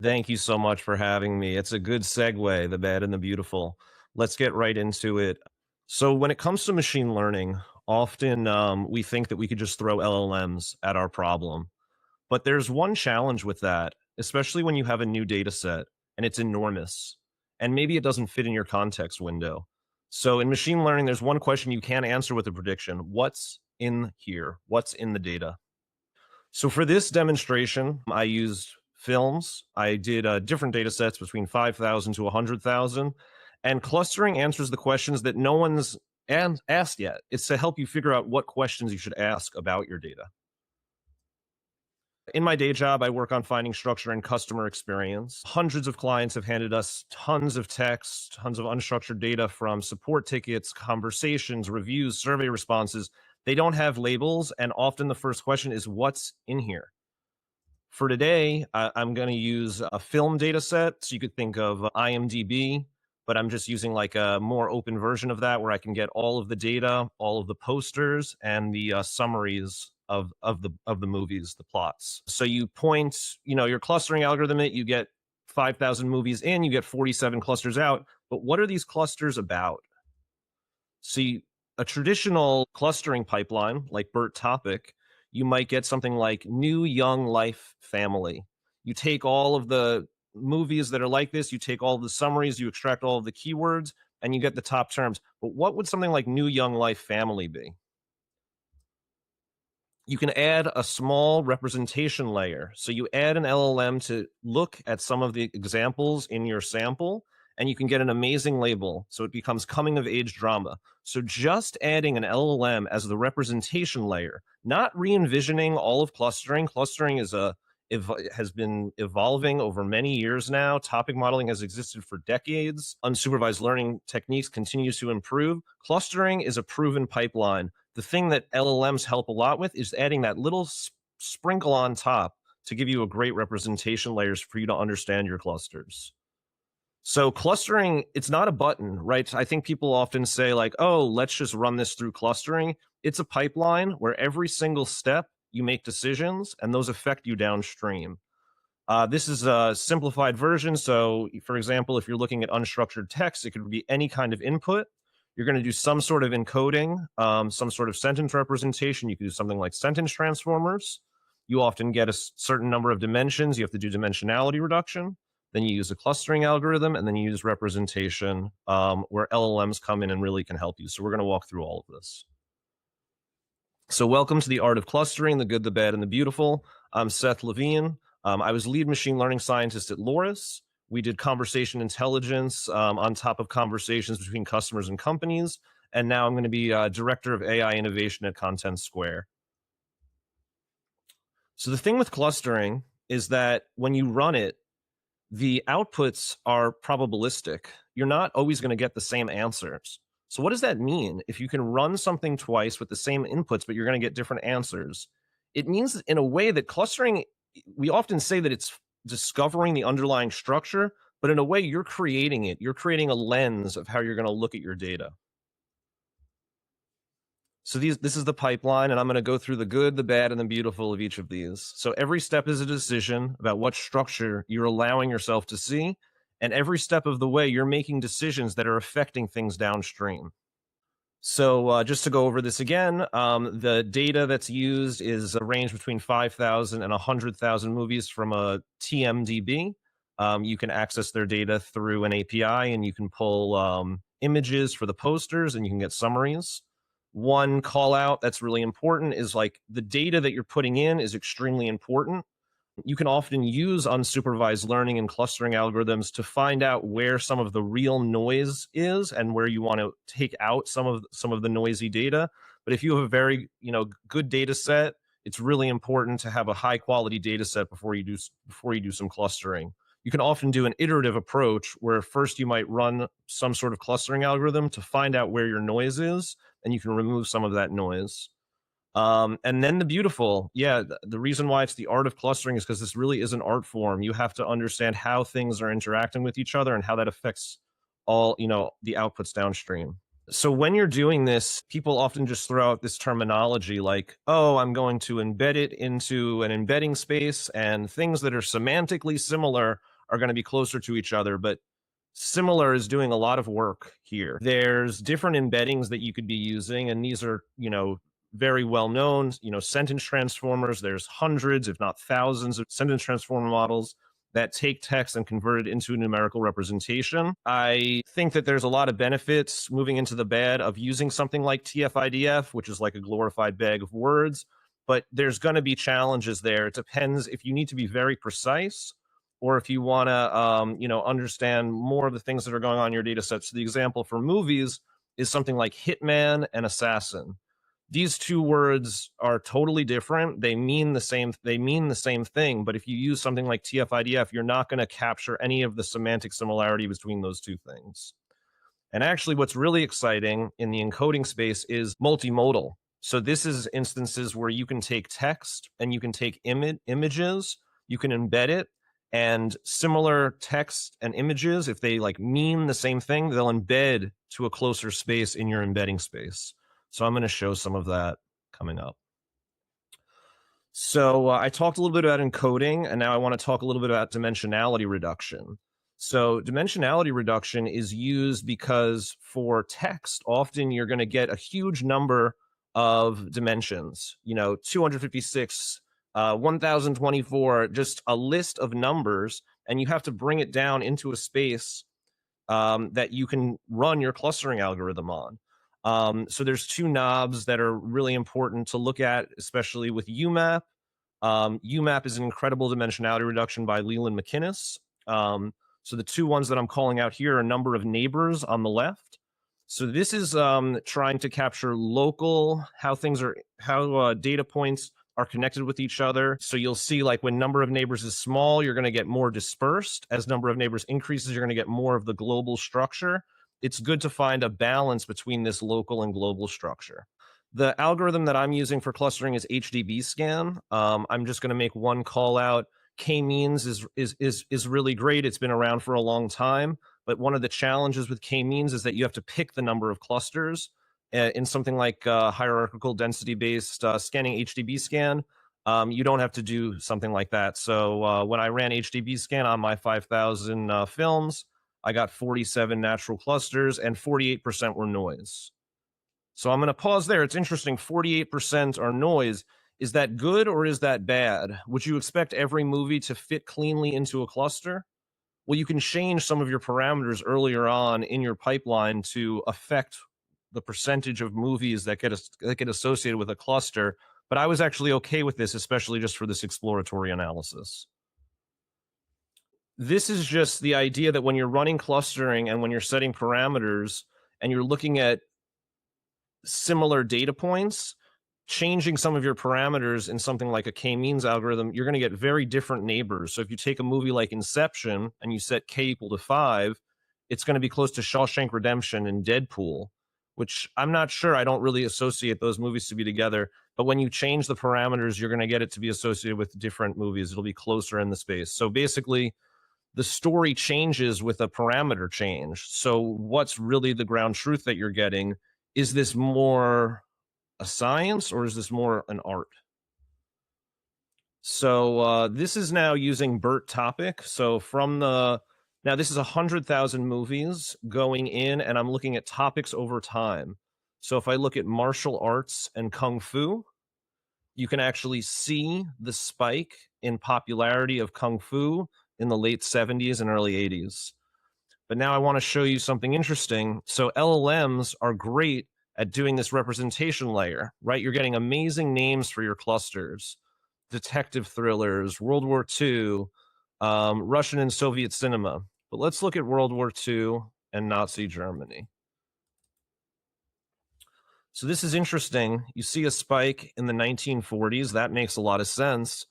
Thank you so much for having me. It's a good segue, the bad and the beautiful. Let's get right into it. So, when it comes to machine learning, often we think that we could just throw LLMs at our problem. But there's one challenge with that, especially when you have a new data set and it's enormous, and maybe it doesn't fit in your context window. So, in machine learning, there's one question you can't answer with a prediction: what's in here? What's in the data? So for this demonstration, I used films. I did different data sets between 5,000 to 100,000. And clustering answers the questions that no one's asked yet. It's to help you figure out what questions you should ask about your data. In my day job, I work on finding structure and customer experience. Hundreds of clients have handed us tons of text, tons of unstructured data from support tickets, conversations, reviews, survey responses. They don't have labels, and often the first question is, what's in here? For today, I'm going to use a film data set. So you could think of IMDb, but I'm just using like a more open version of that where I can get all of the data, all of the posters, and the summaries of the movies, the plots. So you point, your clustering algorithm, you get 5,000 movies in, you get 47 clusters out. But what are these clusters about? See, a traditional clustering pipeline like BERTopic, you might get something like new young life family. You take all of the movies that are like this, you take all of the summaries, you extract all of the keywords, and you get the top terms. But what would something like new young life family be? You can add a small representation layer. So you add an LLM to look at some of the examples in your sample, and you can get an amazing label. So it becomes coming of age drama. So just adding an LLM as the representation layer, not re-envisioning all of clustering. Clustering has been evolving over many years now. Topic modeling has existed for decades. Unsupervised learning techniques continues to improve. Clustering is a proven pipeline. The thing that LLMs help a lot with is adding that little sprinkle on top to give you a great representation layers for you to understand your clusters. So clustering, it's not a button, right? I think people often say like, oh, let's just run this through clustering. It's a pipeline where every single step you make decisions and those affect you downstream. This is a simplified version. So for example, if you're looking at unstructured text, it could be any kind of input. You're going to do some sort of encoding, some sort of sentence representation. You can do something like sentence transformers. You often get a certain number of dimensions. You have to do dimensionality reduction. Then you use a clustering algorithm, and then you use representation, where LLMs come in and really can help you. So we're going to walk through all of this. So welcome to the art of clustering, the good, the bad, and the beautiful. I'm Seth Levine. I was lead machine learning scientist at Loris. We did conversation intelligence on top of conversations between customers and companies. And now I'm going to be director of AI innovation at Content Square. So the thing with clustering is that when you run it, the outputs are probabilistic. You're not always going to get the same answers. So what does that mean? If you can run something twice with the same inputs, but you're going to get different answers, it means in a way that clustering, we often say that it's discovering the underlying structure, but in a way you're creating it. You're creating a lens of how you're going to look at your data. So this is the pipeline, and I'm going to go through the good, the bad, and the beautiful of each of these. So every step is a decision about what structure you're allowing yourself to see, and every step of the way you're making decisions that are affecting things downstream. So just to go over this again, the data that's used is a range between 5,000 and 100,000 movies from a TMDB. You can access their data through an API, and you can pull images for the posters, and you can get summaries. One call out that's really important is like the data that you're putting in is extremely important. You can often use unsupervised learning and clustering algorithms to find out where some of the real noise is and where you want to take out some of the noisy data. But if you have a very good data set, it's really important to have a high quality data set before you do some clustering. You can often do an iterative approach where first you might run some sort of clustering algorithm to find out where your noise is, and you can remove some of that noise. And then the beautiful, the reason why it's the art of clustering is because this really is an art form. You have to understand how things are interacting with each other and how that affects all, the outputs downstream. So when you're doing this, people often just throw out this terminology like, oh, I'm going to embed it into an embedding space, and things that are semantically similar are going to be closer to each other, but similar is doing a lot of work here. There's different embeddings that you could be using, and these are, very well known, sentence transformers. There's hundreds, if not thousands, of sentence transformer models that take text and convert it into a numerical representation. I think that there's a lot of benefits, moving into the bad, of using something like TF-IDF, which is like a glorified bag of words, but there's going to be challenges there. It depends if you need to be very precise or if you want to, understand more of the things that are going on in your data set. So the example for movies is something like hitman and assassin. These two words are totally different. They mean the same thing, but if you use something like TF-IDF, you're not going to capture any of the semantic similarity between those two things. And actually, what's really exciting in the encoding space is multimodal. So this is instances where you can take text and you can take images, you can embed it, and similar text and images, if they mean the same thing, they'll embed to a closer space in your embedding space. So I'm going to show some of that coming up. So I talked a little bit about encoding, and now I want to talk a little bit about dimensionality reduction. So dimensionality reduction is used because for text, often you're going to get a huge number of dimensions, 256, 1024, just a list of numbers, and you have to bring it down into a space that you can run your clustering algorithm on. So there's two knobs that are really important to look at, especially with UMAP. UMAP is an incredible dimensionality reduction by Leland McInnes. So the two ones that I'm calling out here are number of neighbors on the left. So this is trying to capture local, how data points are connected with each other. So you'll see when number of neighbors is small, you're going to get more dispersed. As number of neighbors increases, you're going to get more of the global structure. It's good to find a balance between this local and global structure. The algorithm that I'm using for clustering is HDBSCAN. I'm just going to make one call out. K-means is really great. It's been around for a long time, but one of the challenges with K-means is that you have to pick the number of clusters. In something like hierarchical density-based scanning HDBSCAN, you don't have to do something like that. So when I ran HDBSCAN on my 5,000 films, I got 47 natural clusters and 48% were noise. So I'm going to pause there. It's interesting. 48% are noise. Is that good or is that bad? Would you expect every movie to fit cleanly into a cluster? Well, you can change some of your parameters earlier on in your pipeline to affect the percentage of movies that get associated with a cluster. But I was actually okay with this, especially just for this exploratory analysis. This is just the idea that when you're running clustering and when you're setting parameters and you're looking at similar data points, changing some of your parameters in something like a K-means algorithm, you're going to get very different neighbors. So if you take a movie like Inception and you set K equal to 5, it's going to be close to Shawshank Redemption and Deadpool, which I'm not sure. I don't really associate those movies to be together. But when you change the parameters, you're going to get it to be associated with different movies. It'll be closer in the space. So basically, the story changes with a parameter change. So what's really the ground truth that you're getting? Is this more a science or is this more an art? So this is now using BERTopic. So now this is 100,000 movies going in, and I'm looking at topics over time. So if I look at martial arts and kung fu, you can actually see the spike in popularity of kung fu in the late 70s and early 80s. But now I want to show you something interesting. So LLMs are great at doing this representation layer, right? You're getting amazing names for your clusters: detective thrillers, World War II, Russian and Soviet cinema. But let's look at World War II and Nazi Germany. So this is interesting. You see a spike in the 1940s. That makes a lot of sense.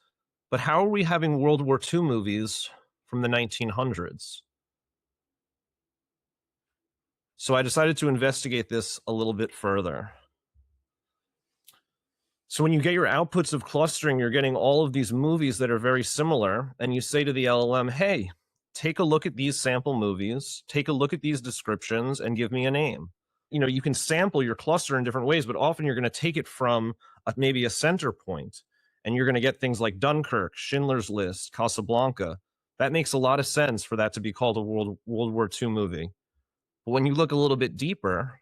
But how are we having World War II movies from the 1900s? So I decided to investigate this a little bit further. So when you get your outputs of clustering, you're getting all of these movies that are very similar, and you say to the LLM, hey, take a look at these sample movies, take a look at these descriptions, and give me a name. You can sample your cluster in different ways, but often you're going to take it from maybe a center point, and you're going to get things like Dunkirk, Schindler's List, Casablanca. That makes a lot of sense for that to be called a World War II movie. But when you look a little bit deeper,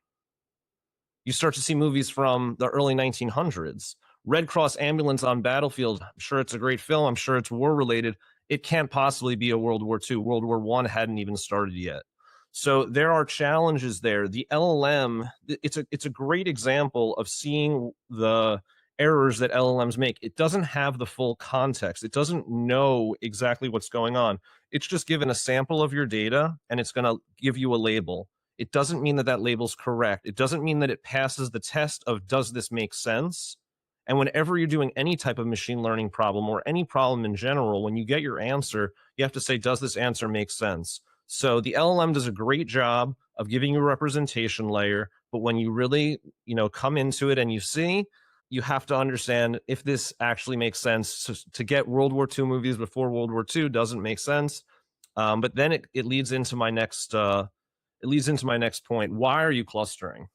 you start to see movies from the early 1900s. Red Cross Ambulance on Battlefield. I'm sure it's a great film. I'm sure it's war related. It can't possibly be a World War II. World War I hadn't even started yet. So there are challenges there. The LLM, it's a great example of seeing the errors that LLMs make. It doesn't have the full context. It doesn't know exactly what's going on. It's just given a sample of your data and it's going to give you a label. It doesn't mean that that label's correct. It doesn't mean that it passes the test of does this make sense? And whenever you're doing any type of machine learning problem or any problem in general, when you get your answer, you have to say, does this answer make sense? So the LLM does a great job of giving you a representation layer, but when you really, come into it and you see, you have to understand if this actually makes sense. So to get World War II movies before World War II doesn't make sense. But then it leads into my next point. Why are you clustering?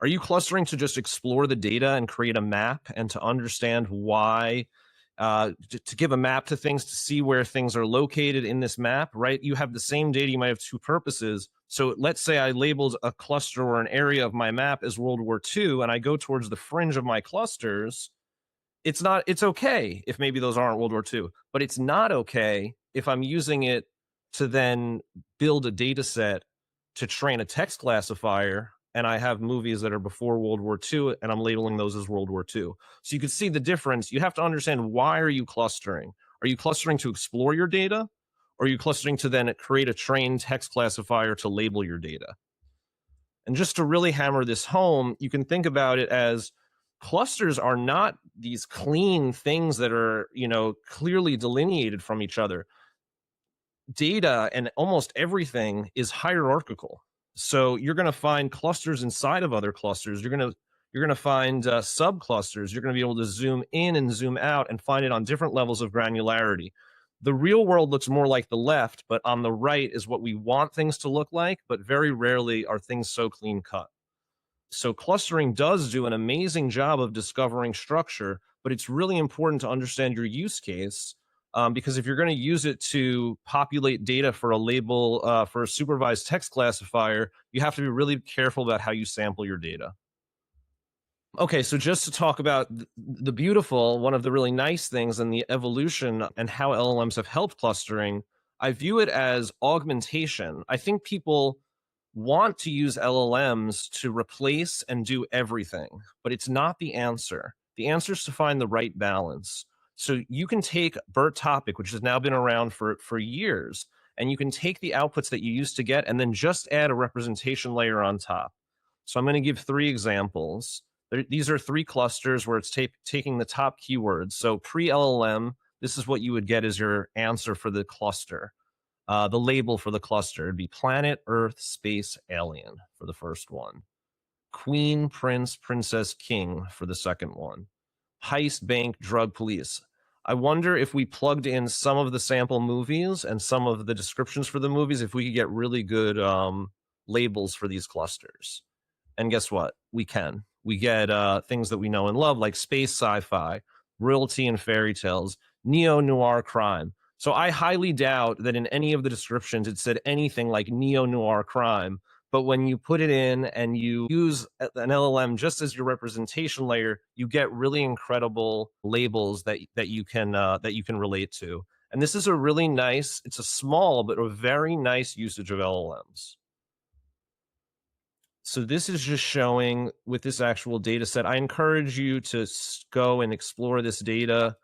Are you clustering to just explore the data and create a map and to understand why, to give a map to things, to see where things are located in this map, right? You have the same data, you might have two purposes. So let's say I labeled a cluster or an area of my map as World War II, and I go towards the fringe of my clusters. It's okay if maybe those aren't World War II, but it's not okay if I'm using it to then build a data set to train a text classifier, and I have movies that are before World War II, and I'm labeling those as World War II. So you can see the difference. You have to understand, why are you clustering? Are you clustering to explore your data? Or are you clustering to then create a trained text classifier to label your data? And just to really hammer this home, you can think about it as clusters are not these clean things that are, clearly delineated from each other. Data and almost everything is hierarchical. So you're going to find clusters inside of other clusters. You're going to find subclusters. You're going to be able to zoom in and zoom out and find it on different levels of granularity. The real world looks more like the left, but on the right is what we want things to look like, but very rarely are things so clean cut. So clustering does do an amazing job of discovering structure, but it's really important to understand your use case, because if you're going to use it to populate data for a label, for a supervised text classifier, you have to be really careful about how you sample your data. Okay, so just to talk about the beautiful, one of the really nice things in the evolution and how LLMs have helped clustering, I view it as augmentation. I think people want to use LLMs to replace and do everything, but it's not the answer. The answer is to find the right balance. So you can take BERTopic, which has now been around for years, and you can take the outputs that you used to get and then just add a representation layer on top. So I'm going to give 3 examples. These are 3 clusters where it's taking the top keywords. So pre-LLM, this is what you would get as your answer for the cluster. The label for the cluster would be planet, Earth, space, alien for the first one. Queen, prince, princess, king for the second one. Heist, bank, drug, police. I wonder if we plugged in some of the sample movies and some of the descriptions for the movies, if we could get really good labels for these clusters. And guess what? We can. We get things that we know and love, like space sci-fi, royalty and fairy tales, neo-noir crime. So I highly doubt that in any of the descriptions it said anything like neo-noir crime. But when you put it in and you use an LLM just as your representation layer, you get really incredible labels that you can relate to. And this is a really nice, it's a small but a very nice usage of LLMs. So this is just showing with this actual data set. I encourage you to go and explore this data.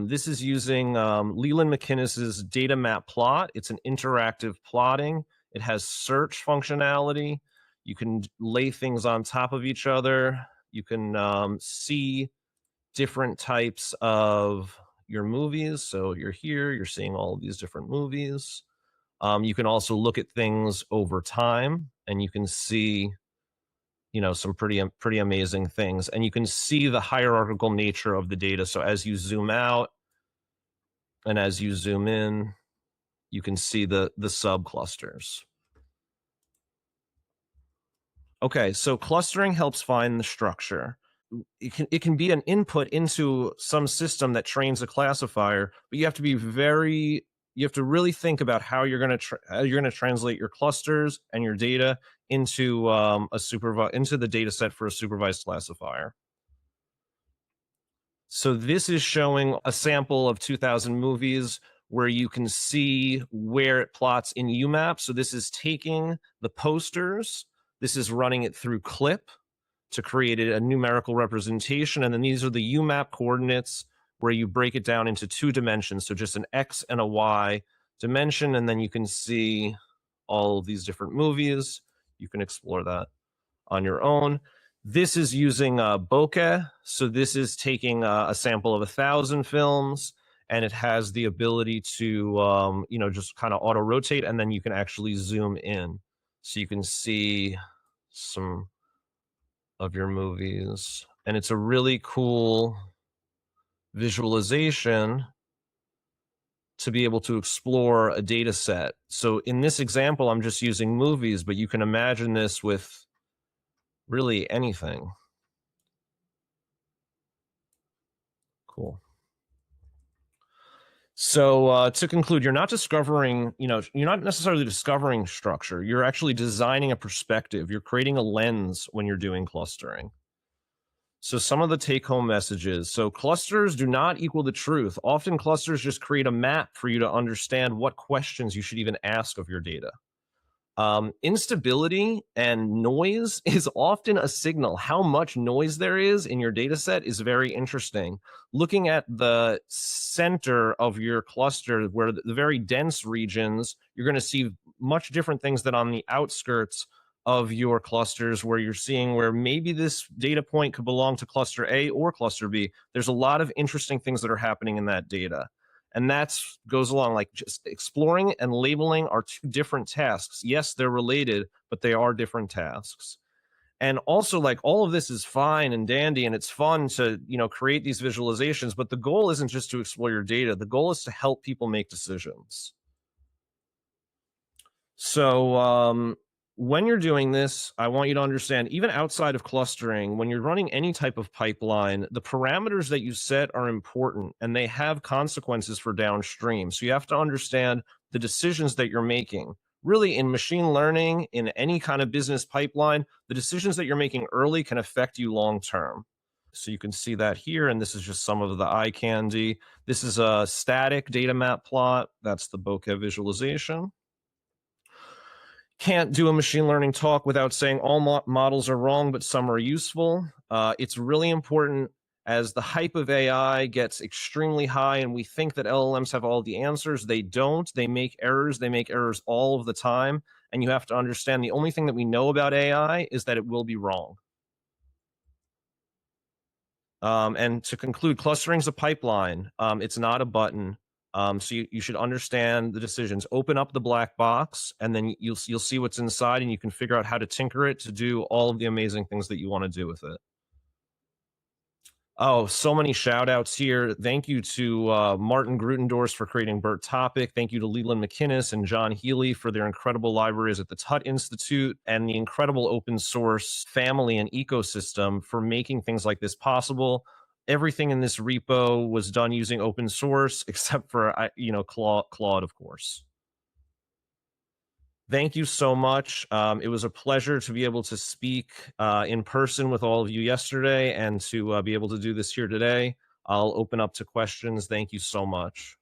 This is using Leland McInnes's DataMapPlot. It's an interactive plotting. It has search functionality. You can lay things on top of each other. You can see different types of your movies. So you're here, you're seeing all of these different movies. You can also look at things over time, and you can see, some pretty amazing things. And you can see the hierarchical nature of the data. So as you zoom out and as you zoom in, you can see the subclusters. Okay, so clustering helps find the structure. it can be an input into some system that trains a classifier, but you have to really think about how you're going to translate your clusters and your data into into the data set for a supervised classifier. So this is showing a sample of 2000 movies where you can see where it plots in UMAP. So this is taking the posters, this is running it through CLIP to create a numerical representation, and then these are the UMAP coordinates where you break it down into 2 dimensions, so just an X and a Y dimension, and then you can see all of these different movies. You can explore that on your own. This is using bokeh, so this is taking a sample of 1,000 films, and it has the ability to just kind of auto rotate, and then you can actually zoom in, so you can see some of your movies, and it's a really cool visualization to be able to explore a data set. So in this example, I'm just using movies, but you can imagine this with really anything. Cool. So to conclude, you're not necessarily discovering structure. You're actually designing a perspective. You're creating a lens when you're doing clustering. So some of the take-home messages. So clusters do not equal the truth. Often clusters just create a map for you to understand what questions you should even ask of your data. Instability and noise is often a signal. How much noise there is in your data set is very interesting. Looking at the center of your cluster, where the very dense regions, you're going to see much different things than on the outskirts of your clusters, where you're seeing where maybe this data point could belong to cluster A or cluster B. There's a lot of interesting things that are happening in that data. And that goes along, like, just exploring and labeling are 2 different tasks. Yes, they're related, but they are different tasks. And also, like, all of this is fine and dandy, and it's fun to, create these visualizations, but the goal isn't just to explore your data. The goal is to help people make decisions. So when you're doing this, I want you to understand, even outside of clustering, when you're running any type of pipeline, the parameters that you set are important, and they have consequences for downstream. So you have to understand the decisions that you're making. Really, in machine learning, in any kind of business pipeline, the decisions that you're making early can affect you long term. So you can see that here, and this is just some of the eye candy. This is a static DataMapPlot. That's the bokeh visualization. Can't do a machine learning talk without saying all models are wrong, but some are useful. It's really important as the hype of AI gets extremely high and we think that LLMs have all the answers. They don't. They make errors. They make errors all of the time. And you have to understand the only thing that we know about AI is that it will be wrong. And to conclude, clustering is a pipeline. It's not a button. So you should understand the decisions. Open up the black box, and then you'll see what's inside, and you can figure out how to tinker it to do all of the amazing things that you want to do with it. Oh, so many shout outs here. Thank you to Martin Grutendorf for creating BERTopic. Thank you to Leland McInnes and John Healy for their incredible libraries at the Tut Institute, and the incredible open source family and ecosystem for making things like this possible. Everything in this repo was done using open source, except for Claude, of course. Thank you so much. It was a pleasure to be able to speak in person with all of you yesterday, and to be able to do this here today. I'll open up to questions. Thank you so much.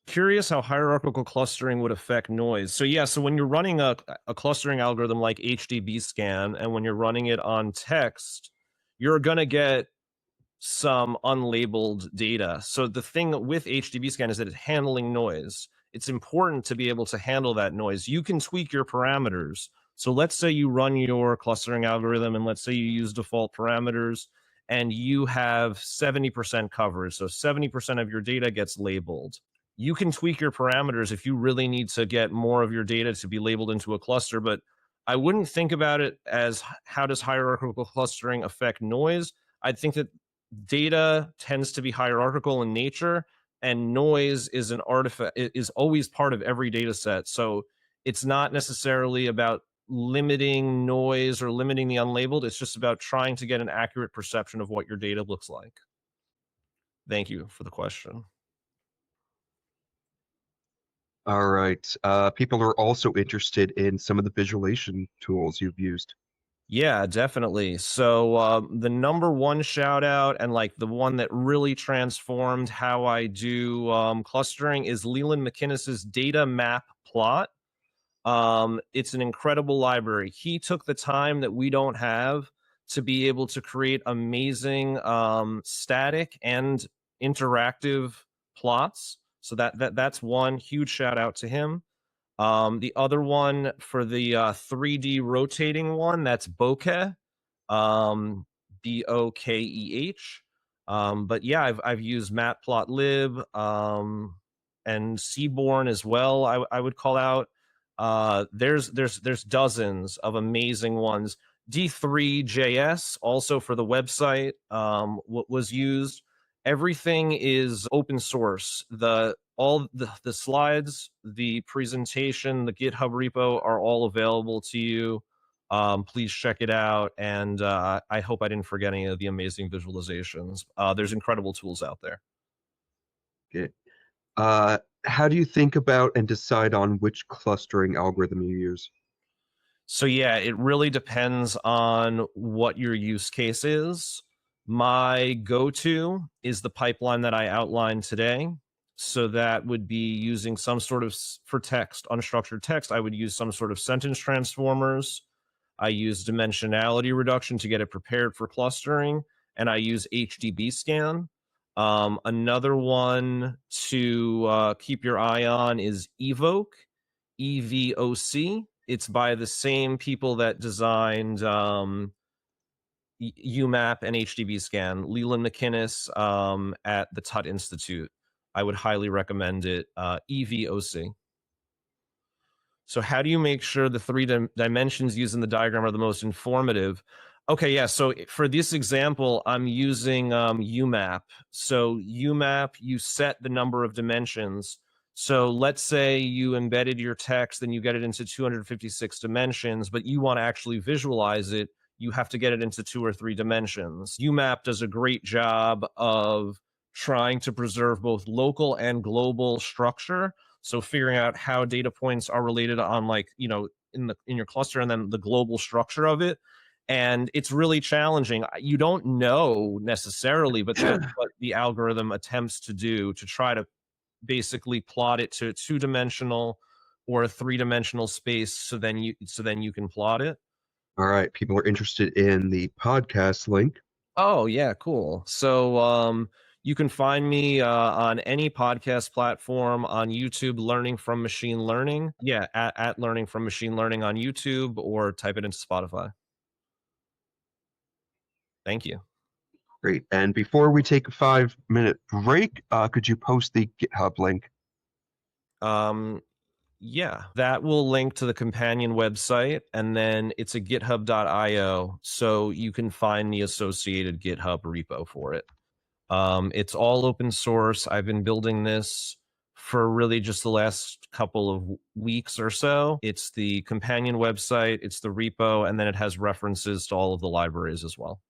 Curious how hierarchical clustering would affect noise. So yeah, so when you're running a clustering algorithm like HDBSCAN, and when you're running it on text, you're going to get some unlabeled data. So the thing with HDBSCAN is that it's handling noise. It's important to be able to handle that noise. You can tweak your parameters. So let's say you run your clustering algorithm, and let's say you use default parameters, and you have 70% coverage. So 70% of your data gets labeled. You can tweak your parameters if you really need to get more of your data to be labeled into a cluster, but I wouldn't think about it as how does hierarchical clustering affect noise. I'd think that data tends to be hierarchical in nature, and noise is an artifact, is always part of every data set. So it's not necessarily about limiting noise or limiting the unlabeled. It's just about trying to get an accurate perception of what your data looks like. Thank you for the question. All right. People are also interested in some of the visualization tools you've used. Yeah, definitely. So the number one shout out and like the one that really transformed how I do clustering is Leland McInnes's DataMapPlot. It's an incredible library. He took the time that we don't have to be able to create amazing static and interactive plots. So that's one huge shout out to him. The other one for the 3D rotating one, that's bokeh, Bokeh. But yeah, I've used matplotlib and Seaborn as well. I would call out. There's dozens of amazing ones. D3JS also for the website was used. Everything is open source. All the slides, the presentation, the GitHub repo are all available to you. Please check it out, and I hope I didn't forget any of the amazing visualizations. There's incredible tools out there. Okay. How do you think about and decide on which clustering algorithm you use? So yeah, it really depends on what your use case is. My go-to is the pipeline that I outlined today. So that would be using some sort of, for text, unstructured text, I would use some sort of sentence transformers. I use dimensionality reduction to get it prepared for clustering, and I use HDBSCAN. Another one to keep your eye on is Evoke, EVOC. It's by the same people that designed UMAP and HDBSCAN, Leland McInnes at the Tut Institute. I would highly recommend it, EVOC. So how do you make sure the three dimensions used in the diagram are the most informative? Okay, yeah, so for this example, I'm using UMAP. So UMAP, you set the number of dimensions. So let's say you embedded your text, then you get it into 256 dimensions, but you want to actually visualize it, you have to get it into 2 or 3 dimensions. UMAP does a great job of trying to preserve both local and global structure. So figuring out how data points are related on, like, in your cluster, and then the global structure of it. And it's really challenging. You don't know necessarily, but that's what the algorithm attempts to do, to try to basically plot it to a 2-dimensional or a 3-dimensional space, so then you can plot it. All right. People are interested in the podcast link. Oh yeah, cool. So you can find me on any podcast platform, on YouTube, Learning from Machine Learning. Yeah, at Learning from Machine Learning on YouTube, or type it into Spotify. Thank you. Great. And before we take a 5-minute break, could you post the GitHub link? Yeah, that will link to the companion website, and then it's a github.io, so you can find the associated GitHub repo for it. It's all open source. I've been building this for really just the last couple of weeks or so. It's the companion website, it's the repo, and then it has references to all of the libraries as well.